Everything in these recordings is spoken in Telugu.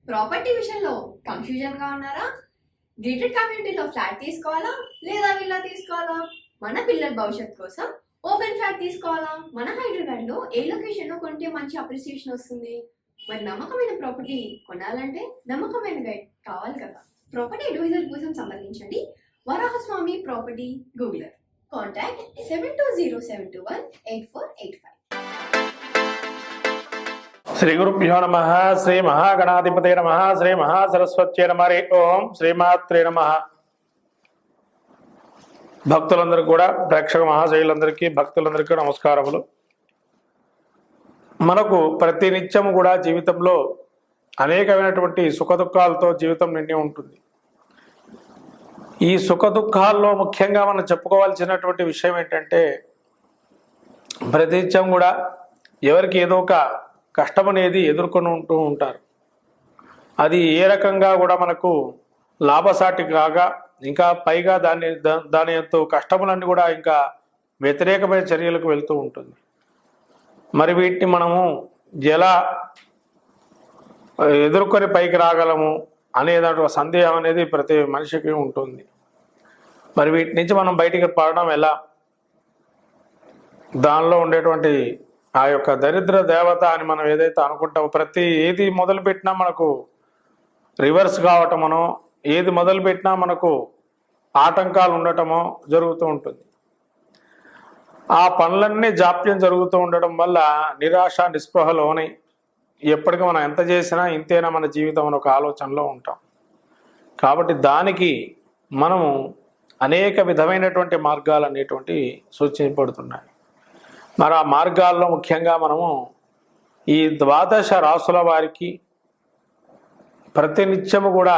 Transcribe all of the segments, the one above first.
ప్రాపర్టీ విషయంలో కన్ఫ్యూజన్ గా ఉన్నారా? గేటెడ్ కమ్యూనిటీలో ఫ్లాట్ తీసుకోవాలా లేదా విల్లా తీసుకోవాలా? మన పిల్లల భవిష్యత్ కోసం ఓపెన్ ఫ్లాట్ తీసుకోవాలా? మన హైదరాబాద్ లో ఏ లొకేషన్ లో కొంటే మంచి అప్రిసియేషన్ వస్తుంది? మరి నమ్మకమైన ప్రాపర్టీ కొనాలంటే నమ్మకమైన గైడ్ కావాలి కదా. ప్రాపర్టీ అడ్వైజర్ కోసం సంప్రదించండి వరాహస్వామి ప్రాపర్టీ గూగులర్. కాంటాక్ట్ 7207218485. శ్రీ గురుభ్యో నమ. శ్రీ మహాగణాధిపతే నమ. శ్రీ మహాసరస్వత్యే నమ. ఓం శ్రీమాత్రే నమ. భక్తులందరికీ కూడా, ప్రేక్షక మహాశైలందరికీ, భక్తులందరికీ నమస్కారములు. మనకు ప్రతి నిత్యము కూడా జీవితంలో అనేకమైనటువంటి సుఖదుఖాలతో జీవితం నిండి ఉంటుంది. ఈ సుఖదుఖాల్లో ముఖ్యంగా మనం చెప్పుకోవాల్సినటువంటి విషయం ఏంటంటే, ప్రతి నిత్యం కూడా ఎవరికి ఏదో ఒక కష్టం అనేది ఎదుర్కొని ఉంటూ ఉంటారు. అది ఏ రకంగా కూడా మనకు లాభసాటి కాగా ఇంకా పైగా దాని ఎంతో కష్టములన్నీ కూడా ఇంకా వ్యతిరేకమైన చర్యలకు వెళ్తూ ఉంటుంది. మరి వీటిని మనము ఎలా ఎదుర్కొని పైకి రాగలము అనేటువంటి సందేహం అనేది ప్రతి మనిషికి ఉంటుంది. మరి వీటి నుంచి మనం బయటికి పడడం ఎలా? దానిలో ఉండేటువంటి ఆ యొక్క దరిద్ర దేవత అని మనం ఏదైతే అనుకుంటామో, ఏది మొదలుపెట్టినా మనకు రివర్స్ కావటమనో, ఏది మొదలుపెట్టినా మనకు ఆటంకాలు ఉండటమో జరుగుతూ ఉంటుంది. ఆ పనులన్నీ జాప్యం జరుగుతూ ఉండడం వల్ల నిరాశ నిస్పృహలోని ఎప్పటికీ మనం ఎంత చేసినా ఇంతేనా మన జీవితం అని ఒక ఆలోచనలో ఉంటాం. కాబట్టి దానికి మనము అనేక విధమైనటువంటి మార్గాలు అనేటువంటివి సూచించబడుతున్నాయి. మరి ఆ మార్గాల్లో ముఖ్యంగా మనము ఈ 12 రాసుల వారికి ప్రతినిత్యము కూడా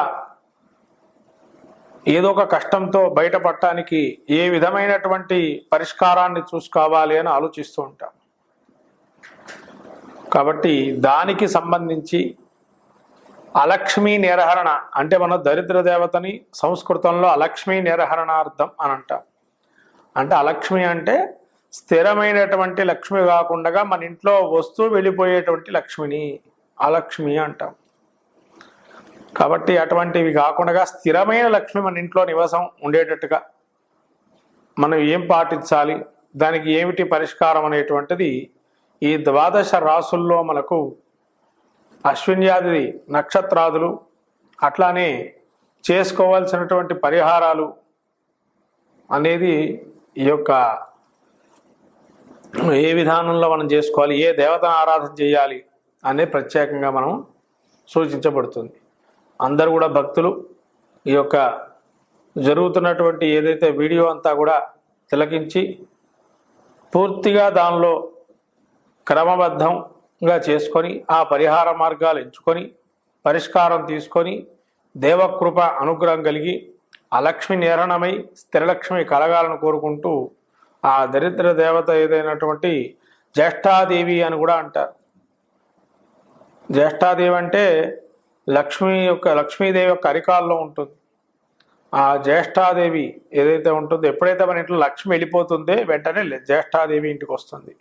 ఏదో ఒక కష్టంతో బయటపడటానికి ఏ విధమైనటువంటి పరిష్కారాన్ని చూసుకోవాలి అని ఆలోచిస్తూ ఉంటాం. కాబట్టి దానికి సంబంధించి అలక్ష్మీ నిరహరణ అంటే మన దరిద్ర దేవతని సంస్కృతంలో అలక్ష్మీ నిరహరణార్థం అని అంటాం. అంటే అలక్ష్మి అంటే స్థిరమైనటువంటి లక్ష్మి కాకుండా మన ఇంట్లో వస్తువు వెళ్ళిపోయేటువంటి లక్ష్మిని అలక్ష్మి అంటాం. కాబట్టి అటువంటివి కాకుండా స్థిరమైన లక్ష్మి మన ఇంట్లో నివాసం ఉండేటట్టుగా మనం ఏం పాటించాలి, దానికి ఏమిటి పరిష్కారం అనేటువంటిది ఈ 12 రాసుల్లో మనకు అశ్విన్యాది నక్షత్రాదులు అట్లానే చేసుకోవాల్సినటువంటి పరిహారాలు అనేది ఈ యొక్క ఏ విధానంలో మనం చేసుకోవాలి, ఏ దేవతను ఆరాధన చేయాలి అనేది ప్రత్యేకంగా మనం సూచించబడుతుంది. అందరూ కూడా భక్తులు ఈ యొక్క జరుగుతున్నటువంటి ఏదైతే వీడియో అంతా కూడా తిలకించి పూర్తిగా దానిలో క్రమబద్ధంగా చేసుకొని ఆ పరిహార మార్గాలు ఎంచుకొని పరిష్కారం తీసుకొని దేవకృప అనుగ్రహం కలిగి అలక్ష్మి నిరహరణమై స్థిరలక్ష్మి కలగాలని కోరుకుంటూ ఆ దరిద్ర దేవత ఏదైనటువంటి జ్యేష్ఠాదేవి అని కూడా అంటారు. జ్యేష్ఠాదేవి అంటే లక్ష్మీదేవి యొక్క అరికాల్లో ఉంటుంది. ఆ జ్యేష్ఠాదేవి ఏదైతే ఉంటుందో, ఎప్పుడైతే మన ఇంట్లో లక్ష్మి వెళ్ళిపోతుందో వెంటనే జ్యేష్ఠాదేవి ఇంటికి వస్తుంది.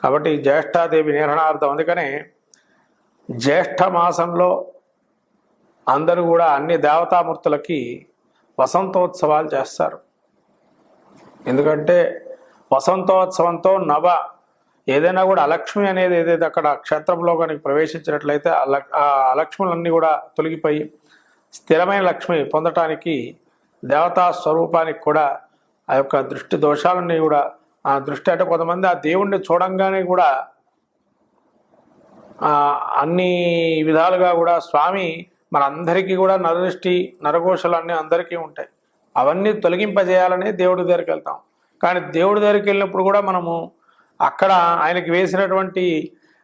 కాబట్టి జ్యేష్ఠాదేవి నిర్హరణార్థం. అందుకనే జ్యేష్ఠ మాసంలో అందరూ కూడా అన్ని దేవతామూర్తులకి వసంతోత్సవాలు చేస్తారు. ఎందుకంటే వసంతోత్సవంతో ఏదైనా కూడా అలక్ష్మి అనేది ఏదైతే అక్కడ క్షేత్రంలో కనుక ప్రవేశించినట్లయితే ఆ అలక్ష్ములన్నీ కూడా తొలగిపోయి స్థిరమైన లక్ష్మి పొందటానికి దేవతా స్వరూపానికి కూడా ఆ యొక్క దృష్టి దోషాలన్నీ కూడా, ఆ దృష్టి అంటే కొంతమంది ఆ దేవుణ్ణి చూడంగానే కూడా అన్ని విధాలుగా కూడా స్వామి మనందరికీ కూడా నరదృష్టి నరఘోషలు అన్నీ అందరికీ ఉంటాయి. అవన్నీ తొలగింపజేయాలని దేవుడి దగ్గరికి వెళ్తాం. కానీ దేవుడి దగ్గరికి వెళ్ళినప్పుడు కూడా మనము అక్కడ ఆయనకి వేసినటువంటి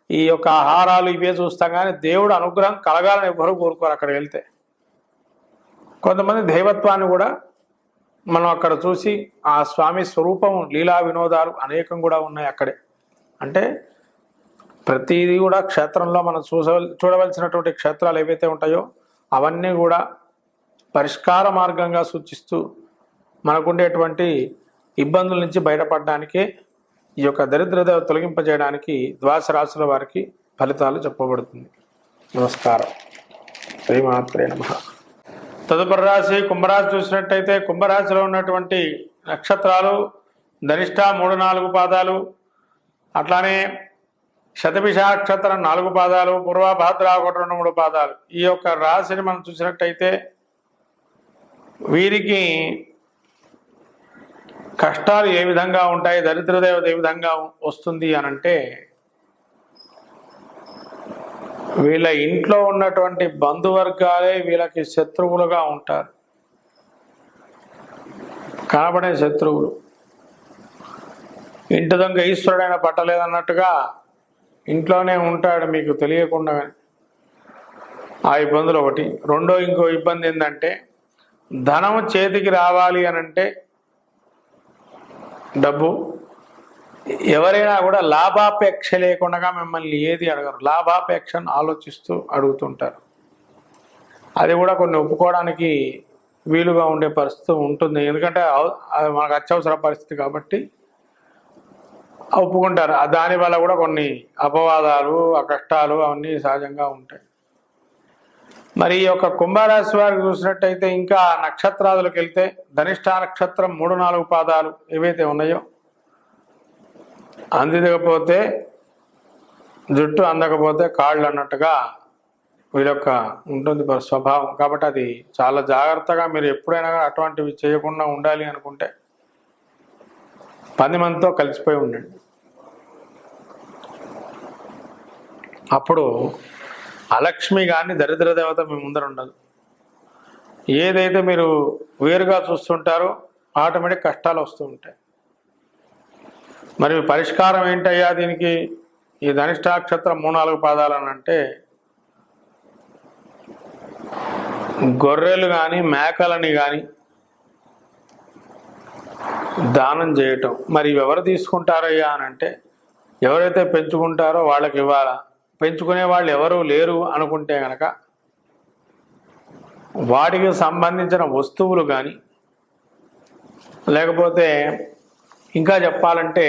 ఈ యొక్క ఆహారాలు ఇవే చూస్తాం, కానీ దేవుడు అనుగ్రహం కలగాలని ఎవరు కోరుకోరు. అక్కడ వెళ్తే కొంతమంది దైవత్వాన్ని కూడా మనం అక్కడ చూసి ఆ స్వామి స్వరూపం లీలా వినోదాలు అనేకం కూడా ఉన్నాయి అక్కడే. అంటే ప్రతిదీ కూడా క్షేత్రంలో మనం చూడవలసినటువంటి క్షేత్రాలు ఏవైతే ఉంటాయో అవన్నీ కూడా పరిష్కార మార్గంగా సూచిస్తూ మనకుండేటువంటి ఇబ్బందుల నుంచి బయటపడడానికే ఈ యొక్క దరిద్రత తొలగింపజేయడానికి 12 రాశుల వారికి ఫలితాలు చెప్పబడుతుంది. నమస్కారం. శ్రీమాత్రే నమః. తదుపరి రాశి కుంభరాశి చూసినట్టయితే కుంభరాశిలో ఉన్నటువంటి నక్షత్రాలు ధనిష్ట 3-4 పాదాలు, అట్లానే శతభిష నక్షత్రం 4 పాదాలు, పూర్వభాద్ర 1-2-3 పాదాలు. ఈ యొక్క రాశిని మనం చూసినట్టయితే వీరికి కష్టాలు ఏ విధంగా ఉంటాయి, దరిద్ర దేవత ఏ విధంగా వస్తుంది అనంటే వీళ్ళ ఇంట్లో ఉన్నటువంటి బంధువర్గాలే వీళ్ళకి శత్రువులుగా ఉంటారు. కనబడే శత్రువులు. ఇంటి దొంగ ఈశ్వరుడైన పట్టలేదన్నట్టుగా ఇంట్లోనే ఉంటాడు మీకు తెలియకుండా. ఆ ఇబ్బందులు ఒకటి. ఇంకో ఇబ్బంది ఏంటంటే ధనం చేతికి రావాలి అనంటే డబ్బు ఎవరైనా కూడా లాభాపేక్ష లేకుండా మిమ్మల్ని ఏది అడగరు. లాభాపేక్షను ఆలోచిస్తూ అడుగుతుంటారు. అది కూడా కొన్ని ఒప్పుకోవడానికి వీలుగా ఉండే పరిస్థితి ఉంటుంది. ఎందుకంటే అది మనకు అత్యవసర పరిస్థితి కాబట్టి ఒప్పుకుంటారు. దానివల్ల కూడా కొన్ని అపవాదాలు, కష్టాలు అవన్నీ సహజంగా ఉంటాయి. మరి ఈ యొక్క కుంభరాశి వారికి చూసినట్టయితే ఇంకా నక్షత్రాదులకు వెళ్తే ధనిష్ట నక్షత్రం 3-4 పాదాలు ఏవైతే ఉన్నాయో అందిదకపోతే జుట్టు అందకపోతే కాళ్ళు అన్నట్టుగా వీళ్ళ యొక్క ఉంటుంది స్వభావం. కాబట్టి అది చాలా జాగ్రత్తగా మీరు ఎప్పుడైనా అటువంటివి చేయకుండా ఉండాలి అనుకుంటే 10 మందితో కలిసిపోయి ఉండండి. అప్పుడు అలక్ష్మి కానీ దరిద్ర దేవత మీ ముందర ఉండదు. ఏదైతే మీరు వేరుగా చూస్తుంటారో ఆటోమేటిక్ కష్టాలు వస్తూ ఉంటాయి. మరి పరిష్కారం ఏంటయ్యా దీనికి? ఈ ధనిష్ట నక్షత్రం 3-4 పాదాలు అని అంటే గొర్రెలు కానీ మేకలని కానీ దానం చేయటం. మరి ఇవి ఎవరు తీసుకుంటారయ్యా అని అంటే ఎవరైతే పెంచుకుంటారో వాళ్ళకి ఇవ్వాలా. పెంచుకునే వాళ్ళు ఎవరు లేరు అనుకుంటే కనుక వాటికి సంబంధించిన వస్తువులు కానీ లేకపోతే ఇంకా చెప్పాలంటే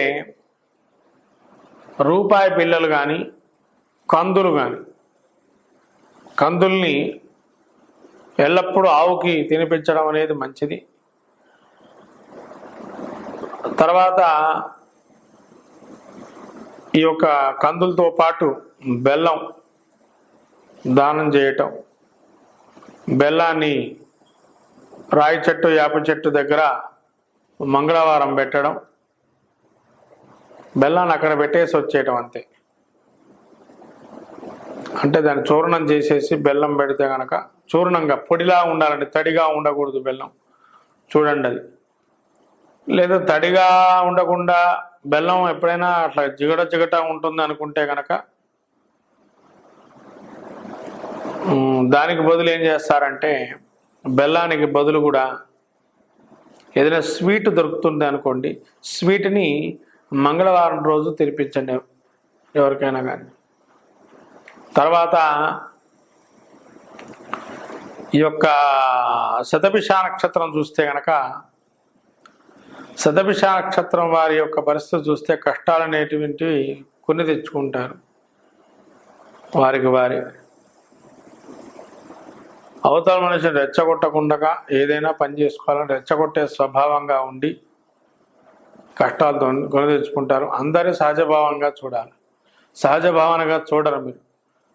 రూపాయి బిళ్ళలు కానీ కందులు కానీ, కందుల్ని ఎల్లప్పుడూ ఆవుకి తినిపించడం అనేది మంచిది. తర్వాత ఈ యొక్క కందులతో పాటు బెల్లం దానం చేయటం, బెల్లాన్ని రాయి చెట్టు యాప చెట్టు దగ్గర మంగళవారం పెట్టడం, బెల్లాన్ని అక్కడ పెట్టేసి వచ్చేయటం అంతే. అంటే దాన్ని చూర్ణం చేసేసి బెల్లం పెడితే కనుక చూర్ణంగా పొడిలా ఉండాలండి, తడిగా ఉండకూడదు బెల్లం. చూడండి అది. లేదా తడిగా ఉండకుండా బెల్లం ఎప్పుడైనా అట్లా జిగట ఉంటుంది అనుకుంటే కనుక దానికి బదులు ఏం చేస్తారంటే బెల్లానికి బదులు కూడా ఏదైనా స్వీట్ దొరుకుతుంది అనుకోండి, స్వీట్ని మంగళవారం రోజు తినిపించండి ఎవరికైనా కానీ. తర్వాత ఈ యొక్క శతభిష నక్షత్రం చూస్తే కనుక శతభిష నక్షత్రం వారి యొక్క పరిస్థితి చూస్తే కష్టాలు అనేటువంటివి కొని తెచ్చుకుంటారు. వారి అవతల మనిషిని రెచ్చగొట్టకుండా ఏదైనా పని చేసుకోవాలని రెచ్చగొట్టే స్వభావంగా ఉండి కష్టాలతో కొని తెచ్చుకుంటారు. అందరూ సహజభావంగా చూడాలి. సహజభావనగా చూడరు మీరు.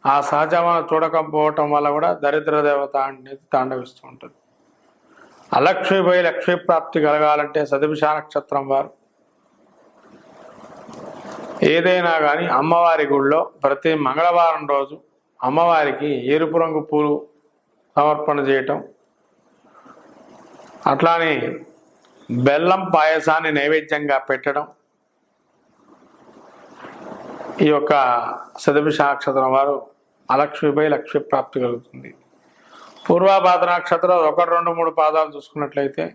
ఆ సహజభావన చూడకపోవటం వల్ల కూడా దరిద్ర దేవత అనేది తాండవిస్తూ ఉంటుంది. అలక్ష్మిపై లక్ష్మీ ప్రాప్తి కలగాలంటే శతభిష నక్షత్రం వారు ఏదైనా కానీ అమ్మవారి గుళ్ళో ప్రతి మంగళవారం రోజు అమ్మవారికి ఎరుపు రంగు పూలు సమర్పణ చేయటం, అట్లానే బెల్లం పాయసాన్ని నైవేద్యంగా పెట్టడం, ఈ యొక్క శతభిష నక్షత్రం వారు అలక్ష్మిపై లక్ష్మీ ప్రాప్తి కలుగుతుంది. పూర్వభాద్ర నక్షత్రం 1, 2, 3 పాదాలు చూసుకున్నట్లయితే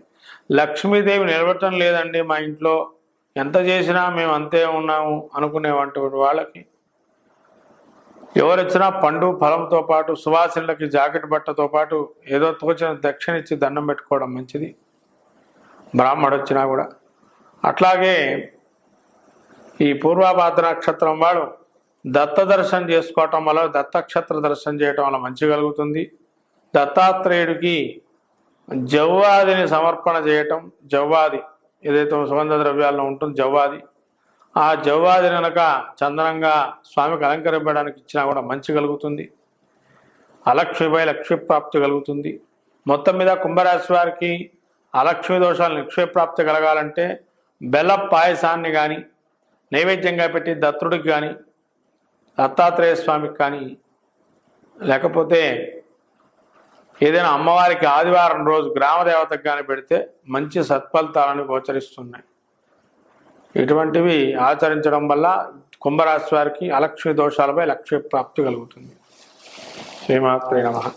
లక్ష్మీదేవి నిలబడటం లేదండి మా ఇంట్లో, ఎంత చేసినా మేము అంతే ఉన్నాము అనుకునేటువంటి వాళ్ళకి ఎవరిచ్చినా పండు ఫలంతో పాటు సువాసినులకి జాకెట్ బట్టతో పాటు ఏదో తోచిన దక్షిణ ఇచ్చి దండం పెట్టుకోవడం మంచిది, బ్రాహ్మడు వచ్చినా కూడా. అట్లాగే ఈ పూర్వభాద్ర నక్షత్రం వాడు దత్త దర్శనం చేసుకోవటం వల్ల, దత్తక్షత్ర దర్శనం చేయటం వల్ల మంచి కలుగుతుంది. దత్తాత్రేయుడికి జవ్వాదిని సమర్పణ చేయటం, జవ్వాది ఏదైతే సుగంధ ద్రవ్యాల్లో ఉంటుందో జవ్వాది, ఆ జవ్వాదిని కనుక చందనంగా స్వామికి అలంకరించడానికి ఇచ్చినా కూడా మంచి కలుగుతుంది. అలక్ష్మిపై లక్ష్మీ ప్రాప్తి కలుగుతుంది. మొత్తం మీద కుంభరాశి వారికి అలక్ష్మి దోషాలు నిక్షేప్రాప్తి కలగాలంటే బెల్ల పాయసాన్ని కానీ నైవేద్యంగా పెట్టి దత్తుడికి కానీ దత్తాత్రేయ స్వామికి కానీ లేకపోతే ఏదైనా అమ్మవారికి ఆదివారం రోజు గ్రామదేవతకు కానీ పెడితే మంచి సత్ఫలితాలను గోచరిస్తున్నాయి. ఇటువంటివి ఆచరించడం వల్ల కుంభరాశి వారికి అలక్ష్మి దోషాలపై లక్ష్య ప్రాప్తి కలుగుతుంది. శ్రీమాత్రే నమః.